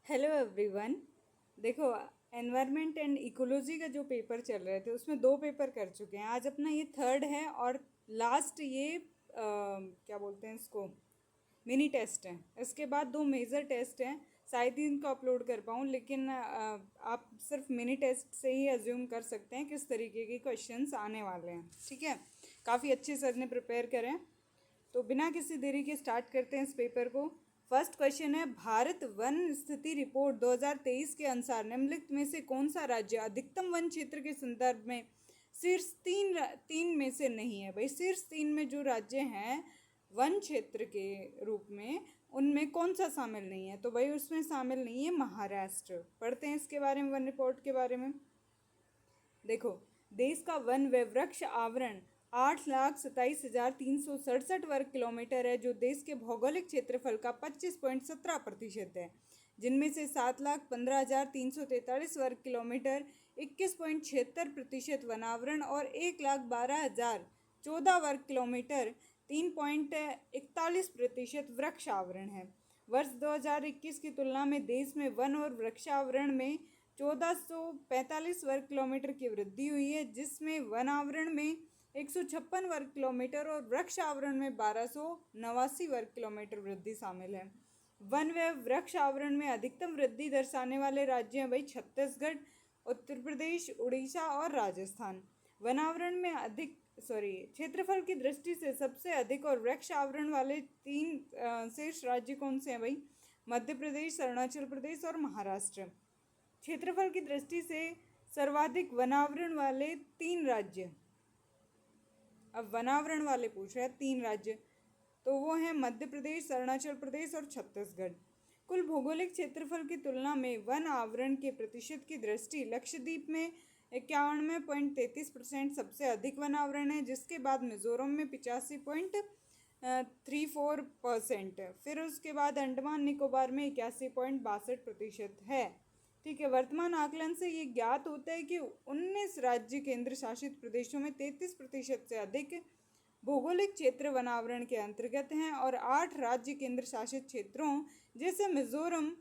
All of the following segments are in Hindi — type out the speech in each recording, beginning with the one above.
Hello everyone. देखो, एनवायरनमेंट एंड इकोलॉजी का जो पेपर चल रहे थे उसमें दो पेपर कर चुके हैं। आज अपना ये थर्ड है और लास्ट ये क्या बोलते हैं इसको, मिनी टेस्ट है। इसके बाद दो मेजर टेस्ट हैं। शायद ही इनको अपलोड कर पाऊँ, लेकिन आप सिर्फ मिनी टेस्ट से ही अज्यूम कर सकते हैं किस तरीके के क्वेश्चंस आने वाले हैं। ठीक है, काफ़ी अच्छे सर ने प्रिपेयर करें। तो बिना किसी देरी के स्टार्ट करते हैं इस पेपर को। फर्स्ट क्वेश्चन है, भारत वन स्थिति रिपोर्ट 2023 के अनुसार निम्नलिखित में से कौन सा राज्य अधिकतम वन क्षेत्र के संदर्भ में शीर्ष तीन में से नहीं है। भाई, शीर्ष तीन में जो राज्य हैं वन क्षेत्र के रूप में, उनमें कौन सा शामिल नहीं है? तो भाई उसमें शामिल नहीं है महाराष्ट्र। पढ़ते हैं इसके बारे में, वन रिपोर्ट के बारे में। देखो, देश का वन व वृक्ष आवरण 8,27,367 वर्ग किलोमीटर है, जो देश के भौगोलिक क्षेत्रफल का 25.17% है, जिनमें से 7,15,343 वर्ग किलोमीटर 21.76% वनावरण और 1,12,014 वर्ग किलोमीटर 3.41% वृक्ष आवरण है। वर्ष 2021 की तुलना में देश में वन और वृक्षावरण में 1445 वर्ग किलोमीटर की वृद्धि हुई है, जिसमें वन आवरण में 156 वर्ग किलोमीटर और वृक्ष आवरण में 1289 वर्ग किलोमीटर वृद्धि शामिल है। वन व वृक्ष आवरण में अधिकतम वृद्धि दर्शाने वाले राज्य हैं भाई छत्तीसगढ़, उत्तर प्रदेश, उड़ीसा और राजस्थान। वन आवरण में क्षेत्रफल की दृष्टि से सबसे अधिक और वृक्ष आवरण वाले तीन शेष राज्य कौन से हैं भाई? मध्य प्रदेश, अरुणाचल प्रदेश और महाराष्ट्र। क्षेत्रफल की दृष्टि से सर्वाधिक वनावरण वाले तीन राज्य, अब वनावरण वाले पूछ रहे हैं तीन राज्य, तो वो हैं मध्य प्रदेश, अरुणाचल प्रदेश और छत्तीसगढ़। कुल भौगोलिक क्षेत्रफल की तुलना में वन आवरण के प्रतिशत की दृष्टि लक्षद्वीप में 91.33% सबसे अधिक वन आवरण है, जिसके बाद मिजोरम में 85.34%, फिर उसके बाद अंडमान निकोबार में 81.62% है। ठीक है, वर्तमान आकलन से ये ज्ञात होता है कि 19 राज्य केंद्र शासित प्रदेशों में 33% से अधिक भौगोलिक क्षेत्र वनावरण के अंतर्गत हैं और 8 राज्य केंद्र शासित क्षेत्रों जैसे मिजोरम,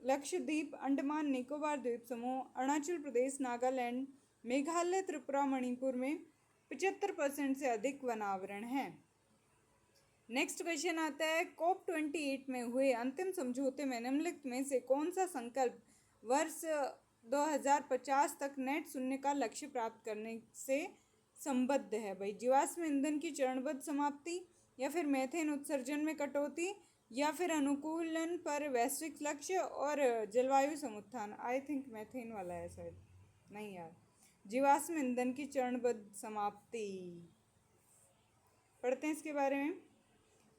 लक्षद्वीप, अंडमान निकोबार द्वीप समूह, अरुणाचल प्रदेश, नागालैंड, मेघालय, त्रिपुरा, मणिपुर में 75% से अधिक वनावरण है। नेक्स्ट क्वेश्चन आता है, COP28 में हुए अंतिम समझौते में निम्नलिखित में से कौन सा संकल्प वर्ष 2050 तक नेट शून्य का लक्ष्य प्राप्त करने से संबद्ध है? भाई, जीवाश्म ईंधन की चरणबद्ध समाप्ति, या फिर मीथेन उत्सर्जन में कटौती, या फिर अनुकूलन पर वैश्विक लक्ष्य और जलवायु समुत्थान। आई थिंक मीथेन वाला है शायद, नहीं यार, जीवाश्म ईंधन की चरणबद्ध समाप्ति। पढ़ते हैं इसके बारे में।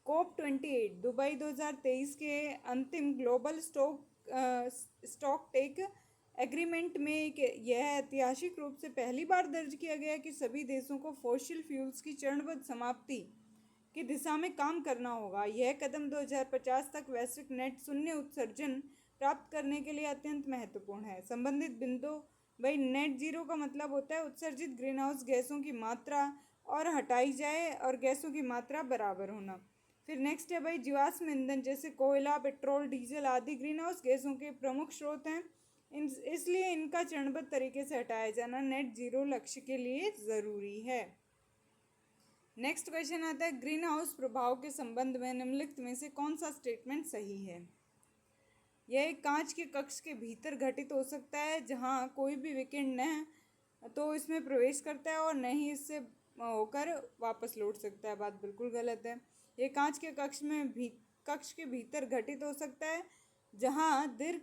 COP28 दुबई 2023 के अंतिम ग्लोबल स्टॉक टेक एग्रीमेंट में यह ऐतिहासिक रूप से पहली बार दर्ज किया गया कि सभी देशों को फॉसिल फ्यूल्स की चरणबद्ध समाप्ति की दिशा में काम करना होगा। यह कदम 2050 तक वैश्विक नेट शून्य उत्सर्जन प्राप्त करने के लिए अत्यंत महत्वपूर्ण है। संबंधित बिंदु भाई, नेट जीरो का मतलब होता है उत्सर्जित ग्रीन हाउस गैसों की मात्रा और हटाई जाए और गैसों की मात्रा बराबर होना। फिर नेक्स्ट है भाई, जीवाश्म ईंधन जैसे कोयला, पेट्रोल, डीजल आदि ग्रीन हाउस गैसों के प्रमुख स्रोत हैं, इसलिए इनका चरणबद्ध तरीके से हटाया जाना नेट जीरो लक्ष्य के लिए ज़रूरी है। नेक्स्ट क्वेश्चन आता है, ग्रीन हाउस प्रभाव के संबंध में निम्नलिखित में से कौन सा स्टेटमेंट सही है? यह एक कांच के कक्ष के भीतर घटित हो सकता है जहां कोई भी विकिरण न तो इसमें प्रवेश करता है और न ही इससे होकर वापस लौट सकता है। बात बिल्कुल गलत है। ये कांच के कक्ष के भीतर घटित हो सकता है जहां दीर्घ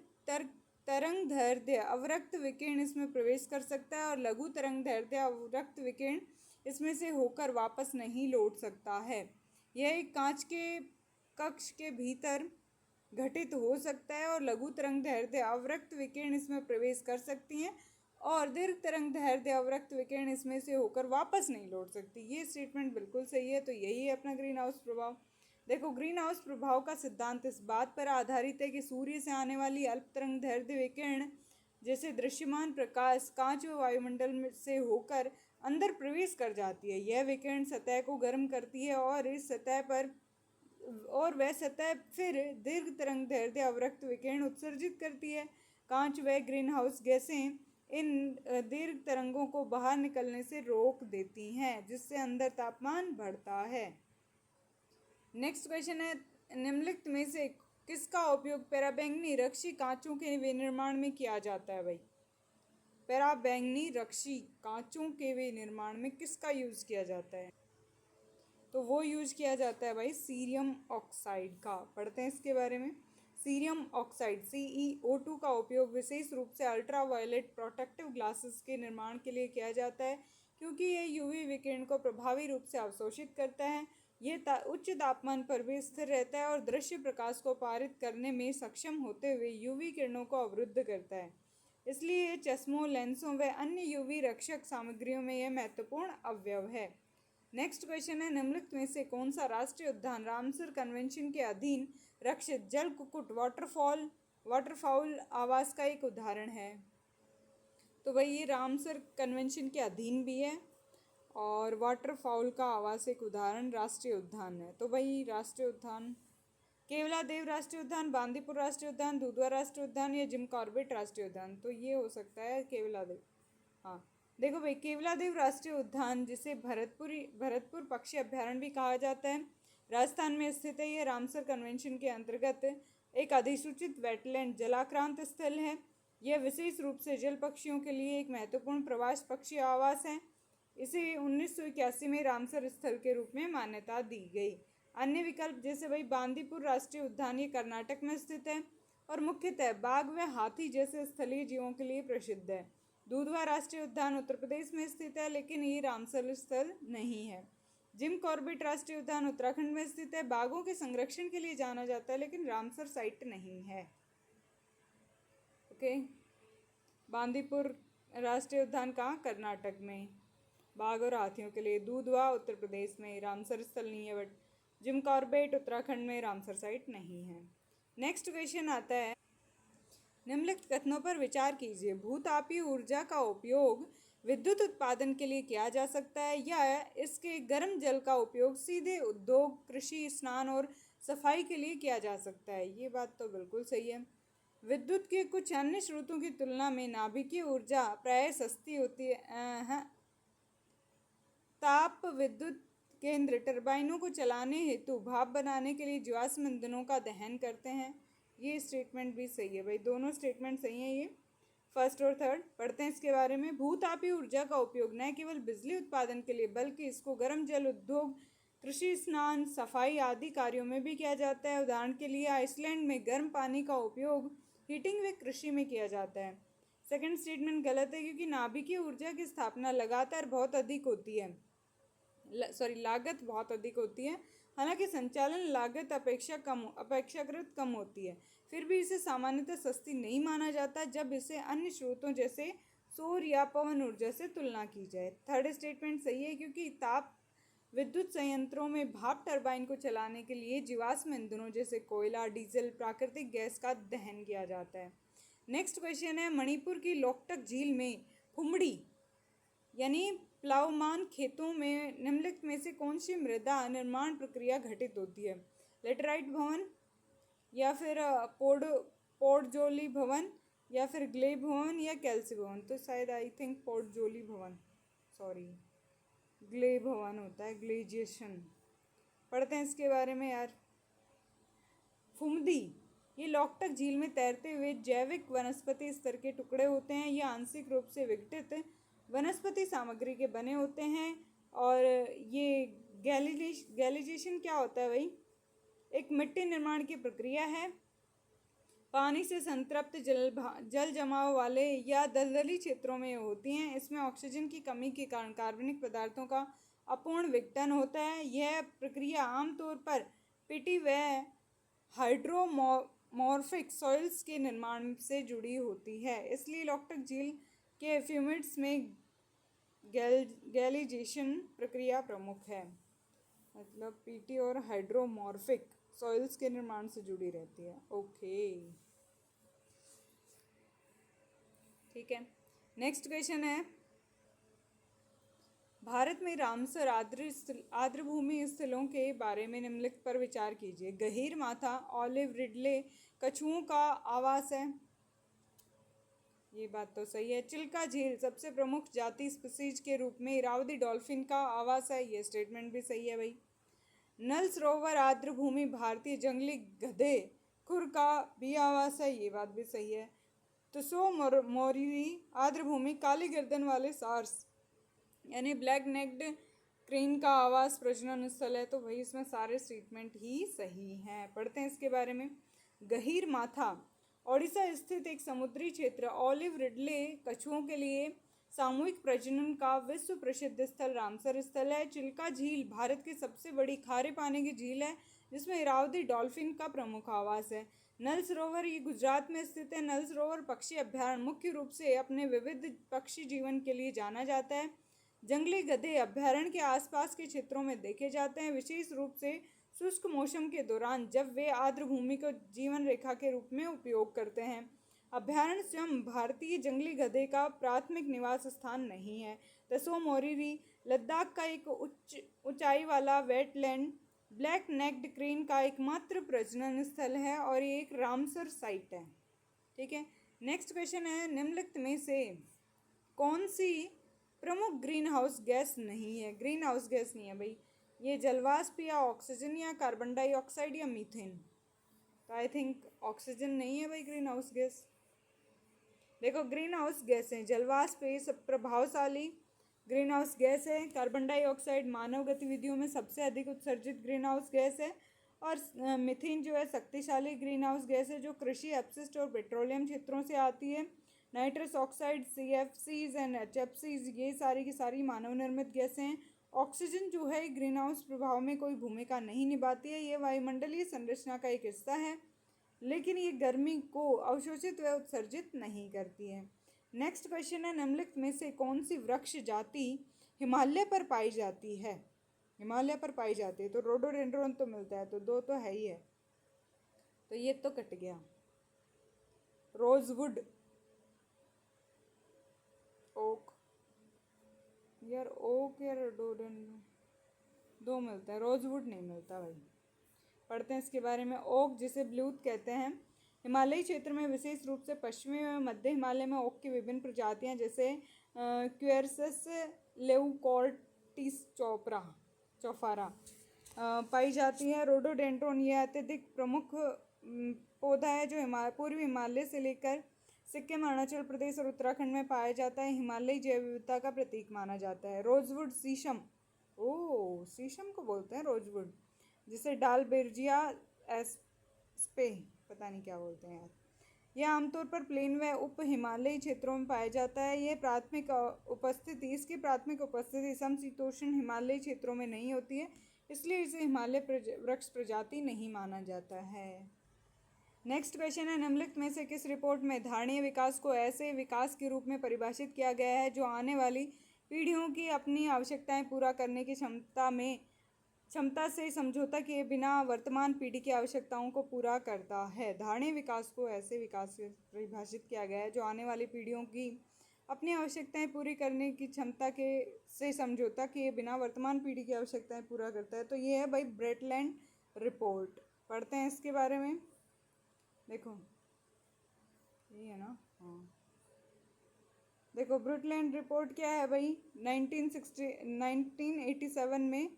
तरंगदैर्ध्य अवरक्त विकिरण इसमें प्रवेश कर सकता है और लघु तरंगदैर्ध्य अवरक्त विकिरण इसमें से होकर वापस नहीं लौट सकता है। यह एक कांच के कक्ष के भीतर घटित हो सकता है और लघु तरंगदैर्ध्य अवरक्त विकिरण इसमें प्रवेश कर सकती हैं और दीर्घ तरंगदैर्ध्य अवरक्त विकिरण इसमें से होकर वापस नहीं लौट सकती। ये स्टेटमेंट बिल्कुल सही है। तो यही है अपना ग्रीन हाउस प्रभाव। देखो, ग्रीन हाउस प्रभाव का सिद्धांत इस बात पर आधारित है कि सूर्य से आने वाली अल्प तरंगदैर्ध्य विकिरण जैसे दृश्यमान प्रकाश कांच व वायुमंडल से होकर अंदर प्रवेश कर जाती है। यह विकिरण सतह को गर्म करती है और इस सतह पर और वह सतह फिर दीर्घ तरंग दैर्ध्य अवरक्त विकिरण उत्सर्जित करती है। कांच व ग्रीन हाउस गैसें इन दीर्घ तरंगों को बाहर निकलने से रोक देती हैं, जिससे अंदर तापमान बढ़ता है। नेक्स्ट क्वेश्चन है, निम्नलिखित में से किसका उपयोग पराबैंगनी रक्षी कांचों के विनिर्माण में किया जाता है? भाई पराबैंगनी रक्षी कांचों के विनिर्माण में किसका यूज किया जाता है? तो वो यूज किया जाता है भाई सीरियम ऑक्साइड का। पढ़ते हैं इसके बारे में। सीरियम ऑक्साइड CeO2 का उपयोग विशेष रूप से अल्ट्रा वायलेट प्रोटेक्टिव ग्लासेस के निर्माण के लिए किया जाता है, क्योंकि ये यूवी विकिरण को प्रभावी रूप से अवशोषित करता है। ये उच्च तापमान पर भी स्थिर रहता है और दृश्य प्रकाश को पारित करने में सक्षम होते हुए यूवी किरणों को अवरुद्ध करता है। इसलिए चश्मों, लेंसों व अन्य यूवी रक्षक सामग्रियों में यह महत्वपूर्ण अवयव है। नेक्स्ट क्वेश्चन है, निम्नलिखित में से कौन सा राष्ट्रीय उद्यान रामसर कन्वेंशन के अधीन रक्षित जल कुक्कुट वाटरफाउल आवास का एक उदाहरण है? तो भाई ये रामसर कन्वेंशन के अधीन भी है और वाटरफाउल का आवास एक उदाहरण राष्ट्रीय उद्यान है। तो भाई राष्ट्रीय उद्यान केवलादेव राष्ट्रीय उद्यान, बांदीपुर राष्ट्रीय उद्यान, दुधवा राष्ट्रीय उद्यान या जिम कॉर्बेट राष्ट्रीय उद्यान। तो ये हो सकता है केवलादेव। हाँ देखो भाई, केवलादेव राष्ट्रीय उद्यान, जिसे भरतपुर पक्षी अभ्यारण्य भी कहा जाता है, राजस्थान में स्थित है। यह रामसर कन्वेंशन के अंतर्गत एक अधिसूचित वेटलैंड जलाक्रांत स्थल है। यह विशेष रूप से जल पक्षियों के लिए एक महत्वपूर्ण प्रवास पक्षी आवास है। इसे 1981 में रामसर स्थल के रूप में मान्यता दी गई। अन्य विकल्प जैसे भाई बांदीपुर राष्ट्रीय उद्यान, ये कर्नाटक में स्थित है और मुख्यतः बाघ व हाथी जैसे स्थलीय जीवों के लिए प्रसिद्ध है। दुधवा राष्ट्रीय उद्यान उत्तर प्रदेश में स्थित है, लेकिन ये रामसर स्थल नहीं है। जिम कॉर्बेट राष्ट्रीय उद्यान उत्तराखंड में स्थित है, बाघों के संरक्षण के लिए जाना जाता है, लेकिन रामसर साइट नहीं है। ओके, बांदीपुर राष्ट्रीय उद्यान कहाँ? कर्नाटक में, बाघ और हाथियों के लिए। दुधवा उत्तर प्रदेश में, रामसर स्थल नहीं है। बट जिम कॉर्बेट उत्तराखंड में, रामसर साइट नहीं है। नेक्स्ट क्वेश्चन आता है, निम्नलिखित कथनों पर विचार कीजिए। भूतापीय ऊर्जा का उपयोग विद्युत उत्पादन के लिए किया जा सकता है या इसके गर्म जल का उपयोग सीधे उद्योग, कृषि, स्नान और सफाई के लिए किया जा सकता है? ये बात तो बिल्कुल सही है। विद्युत के कुछ अन्य स्रोतों की तुलना में नाभिकीय ऊर्जा प्रायः सस्ती होती है। ताप विद्युत केंद्र टरबाइनों को चलाने हेतु भाप बनाने के लिए जीवाश्म ईंधनों का दहन करते हैं। ये स्टेटमेंट भी सही है भाई, दोनों स्टेटमेंट सही हैं। ये फर्स्ट और थर्ड। पढ़ते हैं इसके बारे में। भूतापीय ऊर्जा का उपयोग न केवल बिजली उत्पादन के लिए बल्कि इसको गर्म जल उद्योग, कृषि, स्नान, सफाई आदि कार्यों में भी किया जाता है। उदाहरण के लिए आइसलैंड में गर्म पानी का उपयोग हीटिंग व कृषि में किया जाता है। सेकंड स्टेटमेंट गलत है, क्योंकि नाभिकीय ऊर्जा की स्थापना लागत बहुत अधिक होती है। हालांकि संचालन लागत अपेक्षाकृत कम होती है, फिर भी इसे सामान्यतः सस्ती नहीं माना जाता जब इसे अन्य स्रोतों जैसे सौर या पवन ऊर्जा से तुलना की जाए। थर्ड स्टेटमेंट सही है, क्योंकि ताप विद्युत संयंत्रों में भाप टरबाइन को चलाने के लिए जीवाश्म ईंधनों जैसे कोयला, डीजल, प्राकृतिक गैस का दहन किया जाता है। नेक्स्ट क्वेश्चन है, मणिपुर की लोकटक झील में फुमड़ी यानी प्लावमान खेतों में निम्नलिखित में से कौन सी मृदा निर्माण प्रक्रिया घटित होती है? लेटराइट भवन या फिर पोर्टजोली भवन या फिर ग्ले भवन या कैल्सी भवन? तो शायद आई थिंक पोर्टजोली भवन, ग्ले भवन होता है, ग्लेजिएशन। पढ़ते हैं इसके बारे में यार। फुमदी ये लोकटक झील में तैरते हुए जैविक वनस्पति स्तर के टुकड़े होते हैं। ये आंशिक रूप से विघटित वनस्पति सामग्री के बने होते हैं। और ये गैलिजेशन क्या होता है भाई? एक मिट्टी निर्माण की प्रक्रिया है। पानी से संतृप्त जल जमाव वाले या दलदली क्षेत्रों में होती हैं। इसमें ऑक्सीजन की कमी के कारण कार्बनिक पदार्थों का अपूर्ण विघटन होता है। यह प्रक्रिया आमतौर पर पिटी व हाइड्रोमॉर्फिक सॉइल्स के निर्माण से जुड़ी होती है। इसलिए लोकटक झील के फ्यूमिड्स में गैलिजेशन प्रक्रिया प्रमुख है। मतलब पीटी और हाइड्रोमॉर्फिक सॉइल्स के निर्माण से जुड़ी रहती है। ओके, ठीक है। नेक्स्ट क्वेश्चन है, भारत में रामसर आर्द्रभूमि स्थलों के बारे में निम्नलिखित पर विचार कीजिए। गहीर माथा ऑलिव रिडले कछुओं का आवास है, ये बात तो सही है। चिल्का झील सबसे प्रमुख जाति स्पीसीज के रूप में इरावदी डॉल्फिन का आवास है, ये स्टेटमेंट भी सही है भाई। नल सरोवर आर्द्रभूमि भारतीय जंगली गधे खुर का भी आवास है, ये बात भी सही है। तुसो मोरीरी आर्द्रभूमि काली गर्दन वाले सार्स यानी ब्लैक नेक्ड क्रेन का आवास प्रजनन स्थल है, तो भाई इसमें सारे स्टेटमेंट ही सही हैं। पढ़ते हैं इसके बारे में। गहीर माथा ओडिशा स्थित एक समुद्री क्षेत्र ऑलिव रिडले कछुओं के लिए सामूहिक प्रजनन का विश्व प्रसिद्ध स्थल रामसर स्थल है। चिल्का झील भारत की सबसे बड़ी खारे पानी की झील है जिसमें इरावदी डॉल्फिन का प्रमुख आवास है। नल सरोवर ये गुजरात में स्थित है। नल सरोवर पक्षी अभ्यारण्य मुख्य रूप से अपने विविध पक्षी जीवन के लिए जाना जाता है। जंगली गधे अभ्यारण्य के आसपास के क्षेत्रों में देखे जाते हैं, विशेष रूप से शुष्क मौसम के दौरान जब वे आर्द्रभूमि को जीवन रेखा के रूप में उपयोग करते हैं। अभ्यारण्य स्वयं भारतीय जंगली गधे का प्राथमिक निवास स्थान नहीं है। तसो मोरिरी लद्दाख का एक ऊंचाई वाला वेटलैंड ब्लैक नेक्ड क्रेन का एकमात्र प्रजनन स्थल है और ये एक रामसर साइट है। ठीक है, नेक्स्ट क्वेश्चन है, निम्नलिखित में से कौन सी प्रमुख ग्रीन हाउस गैस नहीं है? ग्रीन हाउस गैस नहीं है भाई, ये जलवाष्प या ऑक्सीजन या कार्बन डाइऑक्साइड या मीथेन। तो आई थिंक ऑक्सीजन नहीं है भाई ग्रीन हाउस गैस। देखो ग्रीन हाउस गैस है, जलवाष्प ये सब प्रभावशाली ग्रीन हाउस गैस है। कार्बन डाइऑक्साइड मानव गतिविधियों में सबसे अधिक उत्सर्जित ग्रीन हाउस गैस है। और मीथेन जो है शक्तिशाली ग्रीन हाउस गैस है जो कृषि अपशिष्ट और पेट्रोलियम क्षेत्रों से आती है। Nitrous oxide CFCs and HFCs ये सारी की सारी मानव निर्मित गैसें हैं। ऑक्सीजन जो है ग्रीन हाउस प्रभाव में कोई भूमिका नहीं निभाती है, ये वायुमंडलीय संरचना का एक हिस्सा है, लेकिन ये गर्मी को अवशोषित व उत्सर्जित नहीं करती है। नेक्स्ट क्वेश्चन है, निम्नलिखित में से कौन सी वृक्ष जाति हिमालय पर पाई जाती है? हिमालय पर पाई जाती है तो रोडोडेंड्रॉन तो मिलता है, तो दो तो है ही है, तो ये तो कट गया। रोजवुड, ओक, यार ओक या रोडोडेंड्रॉन दो मिलता है, रोजवुड नहीं मिलता भाई। पढ़ते हैं इसके बारे में। ओक जिसे ब्लूथ कहते हैं, हिमालयी क्षेत्र में विशेष रूप से पश्चिमी व मध्य हिमालय में ओक की विभिन्न प्रजातियां जैसे क्वेरसस लेउकॉर्टिस चौफारा पाई जाती है। रोडोडेंड्रॉन ये अत्यधिक प्रमुख पौधा है जो पूर्वी हिमालय से लेकर सिक्किम, अरुणाचल प्रदेश और उत्तराखंड में पाया जाता है। हिमालयी जैव विविधता का प्रतीक माना जाता है। रोजवुड शीशम, ओ शीशम को बोलते हैं रोजवुड, जिसे डालबेर्जिया एस्पे पता नहीं क्या बोलते हैं यार। यह आमतौर पर प्लेन व उप हिमालयी क्षेत्रों में पाया जाता है। इसकी प्राथमिक उपस्थिति समशीतोष्ण हिमालयी क्षेत्रों में नहीं होती है, इसलिए इसे हिमालय वृक्ष प्रजाति नहीं माना जाता है। नेक्स्ट क्वेश्चन है, निम्नलिखित में से किस रिपोर्ट में धारणीय विकास को ऐसे विकास के रूप में परिभाषित किया गया है जो आने वाली पीढ़ियों की अपनी आवश्यकताएं पूरा करने की क्षमता से समझौता किए बिना वर्तमान पीढ़ी की आवश्यकताओं को पूरा करता है? धारणीय विकास को ऐसे विकास से परिभाषित किया गया है जो आने वाली पीढ़ियों की अपनी आवश्यकताएं पूरी करने की क्षमता से समझौता किए बिना वर्तमान पीढ़ी की आवश्यकताएं पूरा करता है, तो ये है भाई ब्रेटलैंड रिपोर्ट। पढ़ते हैं इसके बारे में। देखो ये है ना, हाँ देखो ब्रेटलैंड रिपोर्ट क्या है भाई, 1987 में,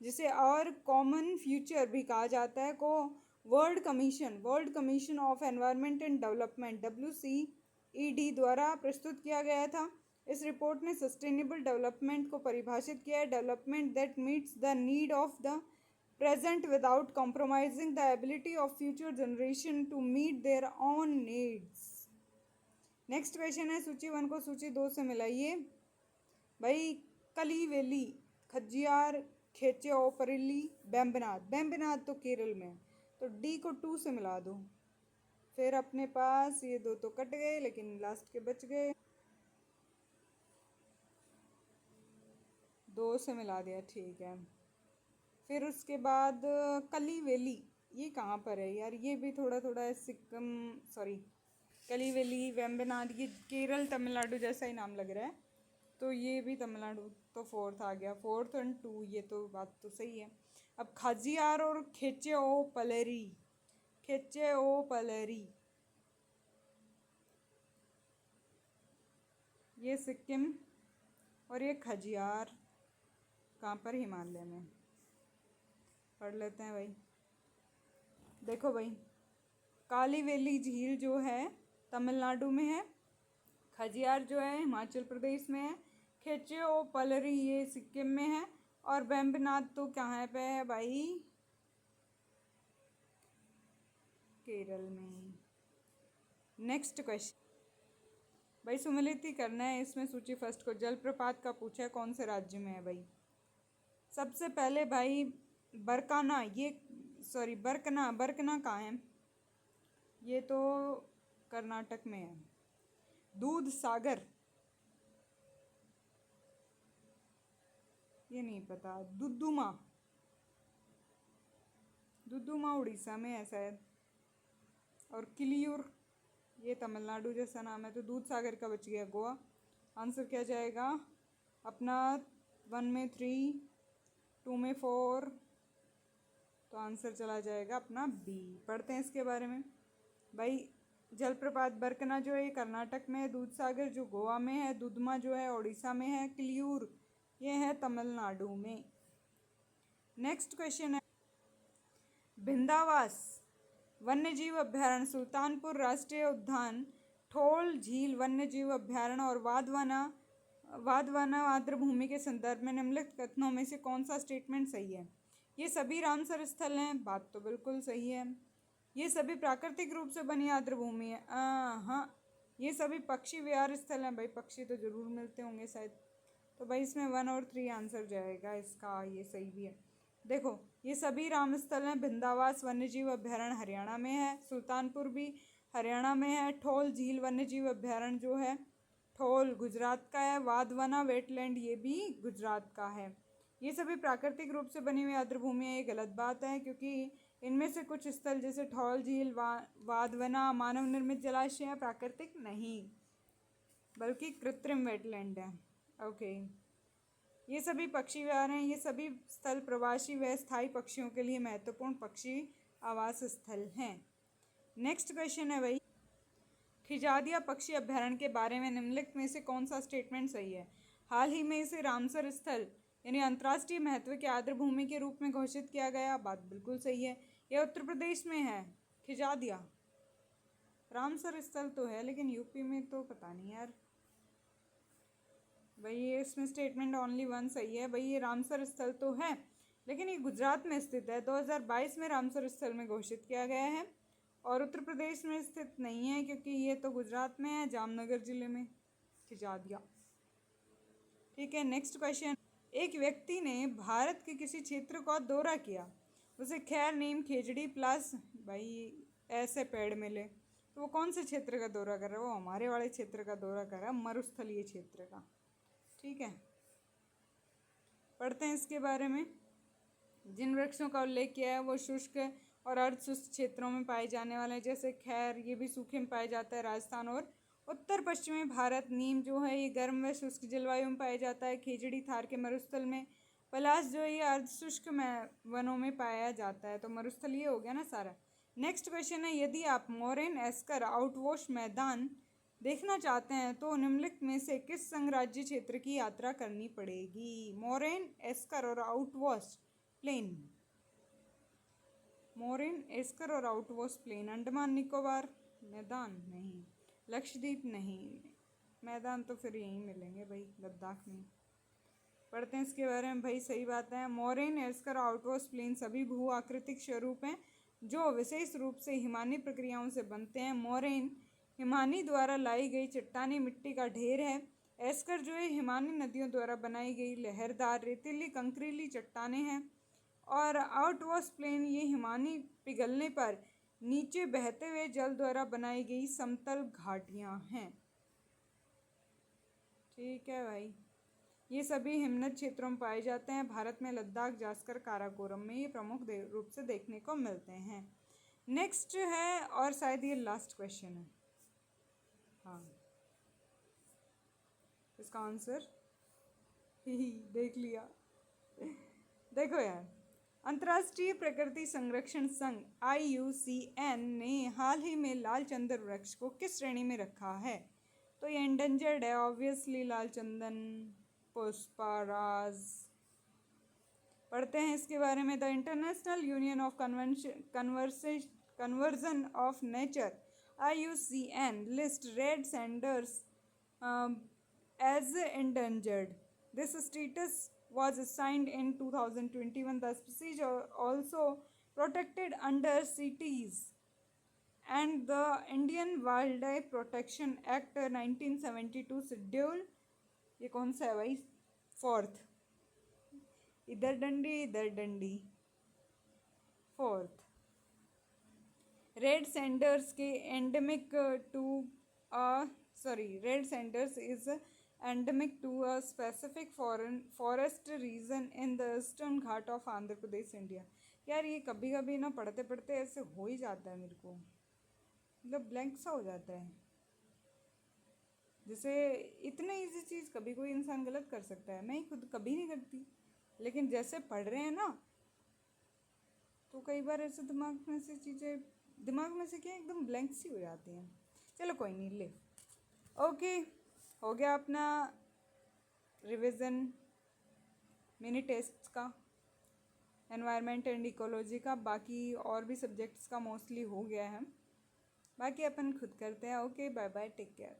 जिसे और कॉमन फ्यूचर भी कहा जाता है, को world commission of environment and development WCED द्वारा प्रस्तुत किया गया था। इस रिपोर्ट ने सस्टेनेबल डेवलपमेंट को परिभाषित किया है, development that meets the need of the present without compromising the ability of future generation to meet their own needs। Next question है, सूची 1 को सूची 2 से मिलाइए भाई। कली वैली, खज्जियार, खेचेओपरिली, बेम्बनाद तो केरल में, तो डी को 2 से मिला दो। फिर अपने पास ये दो तो कट गए लेकिन लास्ट के बच गए, 2 से मिला दिया, ठीक है। फिर उसके बाद कली वैली, ये कहाँ पर है यार, ये भी थोड़ा थोड़ा सिक्किम, सॉरी कली वैली, वेम्बनाड, ये केरल तमिलनाडु जैसा ही नाम लग रहा है। तो ये भी तमिलनाडु तो फोर्थ आ गया, 4 और 2, ये तो बात तो सही है। अब खाजियार और खेचे ओ पलेरी, खेचे ओ पलेरी, ये सिक्किम और ये खजियार कहाँ पर, हिमालय में। पढ़ लेते हैं भाई। देखो भाई, कालीवेली झील जो है तमिलनाडु में है, खजियार जो है हिमाचल प्रदेश में है, खेचे ओ पलरी ये सिक्किम में है, और वेम्बनाड तो कहाँ पे है भाई, केरल में। नेक्स्ट क्वेश्चन भाई, सुमेलित ही करना है इसमें। सूची फर्स्ट को जलप्रपात का पूछा है, कौन से राज्य में है भाई। सबसे पहले भाई बरकाना, ये सॉरी बरकना, बरकना कहाँ है, ये तो कर्नाटक में है। दूध सागर, ये नहीं पता। दुदुमा, दुदुमा उड़ीसा में है शायद। और किलियूर, ये तमिलनाडु जैसा नाम है। तो दूध सागर का बच गया गोवा। आंसर क्या जाएगा अपना, 1 में 3, 2 में 4, तो आंसर चला जाएगा अपना बी। पढ़ते हैं इसके बारे में भाई। जलप्रपात बरकना जो है ये कर्नाटक में है, दूध सागर जो गोवा में है, दुधमा जो है उड़ीसा में है, किलियूर ये है तमिलनाडु में। नेक्स्ट क्वेश्चन है, भिंदावास वन्यजीव अभ्यारण्य, सुल्तानपुर राष्ट्रीय उद्यान, ठोल झील वन्यजीव अभ्यारण्य और वाधवाना आर्द्रभूमि के संदर्भ में निम्नलिखित कथनों में से कौन सा स्टेटमेंट सही है। ये सभी रामसर स्थल हैं, बात तो बिल्कुल सही है। ये सभी प्राकृतिक रूप से बनी आर्द्रभूमि है, हाँ। ये सभी पक्षी विहार स्थल हैं, भाई पक्षी तो जरूर मिलते होंगे शायद। तो भाई इसमें 1 और 3 आंसर जाएगा इसका, ये सही भी है। देखो ये सभी राम स्थल हैं। भिंदावास वन्यजीव अभ्यारण्य हरियाणा में है, सुल्तानपुर भी हरियाणा में है, ठोल झील वन्यजीव अभ्यारण्य जो है ठोल गुजरात का है, वाधवाना वेटलैंड ये भी गुजरात का है। ये सभी प्राकृतिक रूप से बनी हुई आर्द्रभूमि है, ये गलत बात है, क्योंकि इनमें से कुछ स्थल जैसे ठोल झील वाधवाना मानव निर्मित जलाशय है, प्राकृतिक नहीं बल्कि कृत्रिम वेटलैंड है। ओके, ये सभी पक्षी विहार हैं। ये सभी स्थल प्रवासी व स्थायी पक्षियों के लिए महत्वपूर्ण पक्षी आवास स्थल हैं। नेक्स्ट क्वेश्चन है भाई, खिजादिया पक्षी अभ्यारण्य के बारे में निम्नलिखित में से कौन सा स्टेटमेंट सही है। हाल ही में इसे रामसर स्थल यानी अंतर्राष्ट्रीय महत्व के आर्द्रभूमि के रूप में घोषित किया गया, बात बिल्कुल सही है। यह उत्तर प्रदेश में है खिजादिया। रामसर स्थल तो है लेकिन यूपी में तो पता नहीं यार। भाई ये इसमें स्टेटमेंट ओनली 1 सही है। भाई ये रामसर स्थल तो है लेकिन ये गुजरात में स्थित है, 2022 में रामसर स्थल में घोषित किया गया है, और उत्तर प्रदेश में स्थित नहीं है क्योंकि ये तो गुजरात में है, जामनगर जिले में खिजादिया। ठीक है, नेक्स्ट क्वेश्चन, एक व्यक्ति ने भारत के किसी क्षेत्र का दौरा किया, उसे खैर नीम खेजड़ी प्लस भाई ऐसे पेड़ मिले, तो वो कौन से क्षेत्र का दौरा कर रहा है, वो हमारे वाले क्षेत्र का दौरा कर रहा है, मरुस्थलीय क्षेत्र का। ठीक है, पढ़ते हैं इसके बारे में। जिन वृक्षों का उल्लेख किया है वो शुष्क और अर्ध शुष्क क्षेत्रों में पाए जाने वाले हैं, जैसे खैर ये भी सूखे में पाया जाता है राजस्थान और उत्तर पश्चिमी भारत। नीम जो है ये गर्म व शुष्क जलवायु में पाया जाता है, खेजड़ी थार के मरुस्थल में, पलाश जो है ये अर्ध शुष्क वनों में पाया जाता है। तो मरुस्थलीय हो गया ना सारा। नेक्स्ट क्वेश्चन है, यदि आप मोरेन एस्कर आउटवॉश मैदान देखना चाहते हैं तो निम्नलिखित में से किस संघराज्य क्षेत्र की यात्रा करनी पड़ेगी। मोरेन एस्कर और आउटवॉश प्लेन, मोरेन एस्कर और आउटवॉश प्लेन, अंडमान निकोबार मैदान नहीं, लक्षद्वीप नहीं, मैदान तो फिर यहीं मिलेंगे भाई लद्दाख में। पढ़ते हैं इसके बारे में भाई, सही बात है। मोरेन एस्कर आउटवॉश प्लेन सभी भू आकृतिक स्वरूप हैं जो विशेष रूप से हिमानी प्रक्रियाओं से बनते हैं। मोरेन हिमानी द्वारा लाई गई चट्टानी मिट्टी का ढेर है। एस्कर जो है हिमानी नदियों द्वारा बनाई गई लहरदार रेतीली कंकरीली चट्टानें हैं, और आउटवॉश प्लेन ये हिमानी पिघलने पर नीचे बहते हुए जल द्वारा बनाई गई समतल घाटियाँ हैं। ठीक है भाई, ये सभी हिमनद क्षेत्रों में पाए जाते हैं। भारत में लद्दाख, जास्कर, काराकोरम में ये प्रमुख रूप से देखने को मिलते हैं। नेक्स्ट है, और शायद ये लास्ट क्वेश्चन है, हाँ इसका आंसर देख लिया। देखो यार, अंतर्राष्ट्रीय प्रकृति संरक्षण संघ IUCN ने हाल ही में लाल चंदन वृक्ष को किस श्रेणी में रखा है? तो ये एंडेंजर्ड है ऑब्वियसली, लाल चंदन पुष्पाराज। पढ़ते हैं इसके बारे में। The international union of conversion of nature IUCN list red sanders as endangered. This status was assigned in 2021. The species are also protected under CITES and the Indian Wildlife Protection Act 1972 schedule, ये कौन सा है भाई? 4th, इधर डंडी 4th। रेड सैंडर्स के endemic to red sanders is endemic to a specific forest region in the eastern Ghat of Andhra Pradesh India. यार ये कभी कभी ना पढ़ते पढ़ते ऐसे हो ही जाता है मेरे को, मतलब ब्लैंक सा हो जाता है। जैसे इतना इजी चीज़ कभी कोई इंसान गलत कर सकता है, मैं ही खुद कभी नहीं करती, लेकिन जैसे पढ़ रहे हैं ना तो कई बार ऐसे दिमाग में से क्या एकदम ब्लैंक सी हो जाती हैं। चलो कोई नहीं, ले ओके, हो गया अपना रिवीजन मिनी टेस्ट का, एनवायरनमेंट एंड इकोलॉजी का। बाकी और भी सब्जेक्ट्स का मोस्टली हो गया है, बाकी अपन खुद करते हैं। Okay, bye bye, take care.